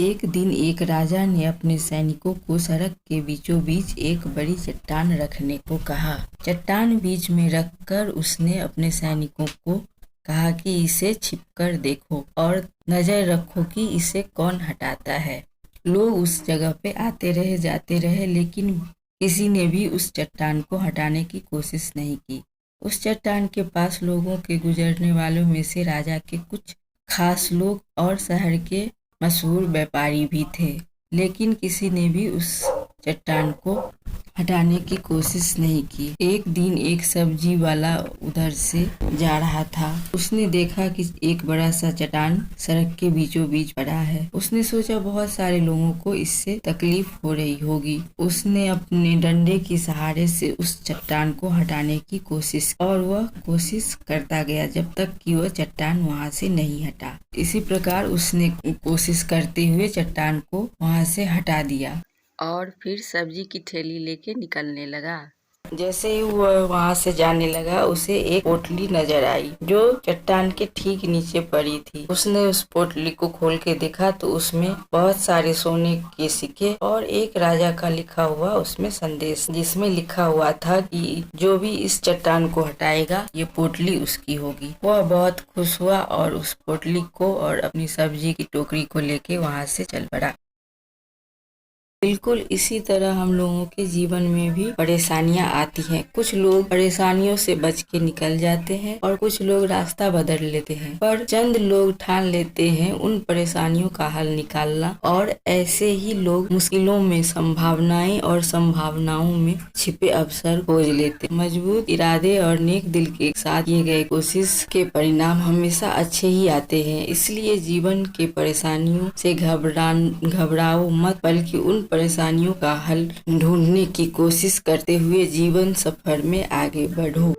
एक दिन एक राजा ने अपने सैनिकों को सड़क के बीचों बीच एक बड़ी चट्टान रखने को कहा। चट्टान बीच में रखकर उसने अपने सैनिकों को कहा कि इसे छिपकर देखो और नजर रखो कि इसे कौन हटाता है। लोग उस जगह पे आते रहे जाते रहे, लेकिन किसी ने भी उस चट्टान को हटाने की कोशिश नहीं की। उस चट्टान के पास लोगों के गुजरने वालों में से राजा के कुछ खास लोग और शहर के मशहूर व्यापारी भी थे, लेकिन किसी ने भी उस चट्टान को हटाने की कोशिश नहीं की। एक दिन एक सब्जी वाला उधर से जा रहा था। उसने देखा कि एक बड़ा सा चट्टान सड़क के बीचों बीच पड़ा है। उसने सोचा बहुत सारे लोगों को इससे तकलीफ हो रही होगी। उसने अपने डंडे के सहारे से उस चट्टान को हटाने की कोशिश, और वह कोशिश करता गया जब तक कि वह चट्टान वहां से नहीं हटा। इसी प्रकार उसने कोशिश करते हुए चट्टान को वहां से हटा दिया और फिर सब्जी की ठेली लेके निकलने लगा। जैसे ही वह वहां से जाने लगा, उसे एक पोटली नजर आई जो चट्टान के ठीक नीचे पड़ी थी। उसने उस पोटली को खोल के देखा तो उसमें बहुत सारे सोने के सिक्के और एक राजा का लिखा हुआ उसमें संदेश, जिसमें लिखा हुआ था कि जो भी इस चट्टान को हटाएगा ये पोटली उसकी होगी। वह बहुत खुश हुआ और उस पोटली को और अपनी सब्जी की टोकरी को लेके वहां से चल पड़ा। बिल्कुल इसी तरह हम लोगों के जीवन में भी परेशानियां आती हैं। कुछ लोग परेशानियों से बच के निकल जाते हैं और कुछ लोग रास्ता बदल लेते हैं, पर चंद लोग ठान लेते हैं उन परेशानियों का हल निकालना, और ऐसे ही लोग मुश्किलों में संभावनाएं और संभावनाओं में छिपे अवसर खोज लेते हैं। मजबूत इरादे और नेक दिल के साथ किए गए कोशिश के परिणाम हमेशा अच्छे ही आते हैं। इसलिए जीवन के परेशानियों से घबराओ मत, बल्कि उन परेशानियों का हल ढूंढने की कोशिश करते हुए जीवन सफर में आगे बढ़ो।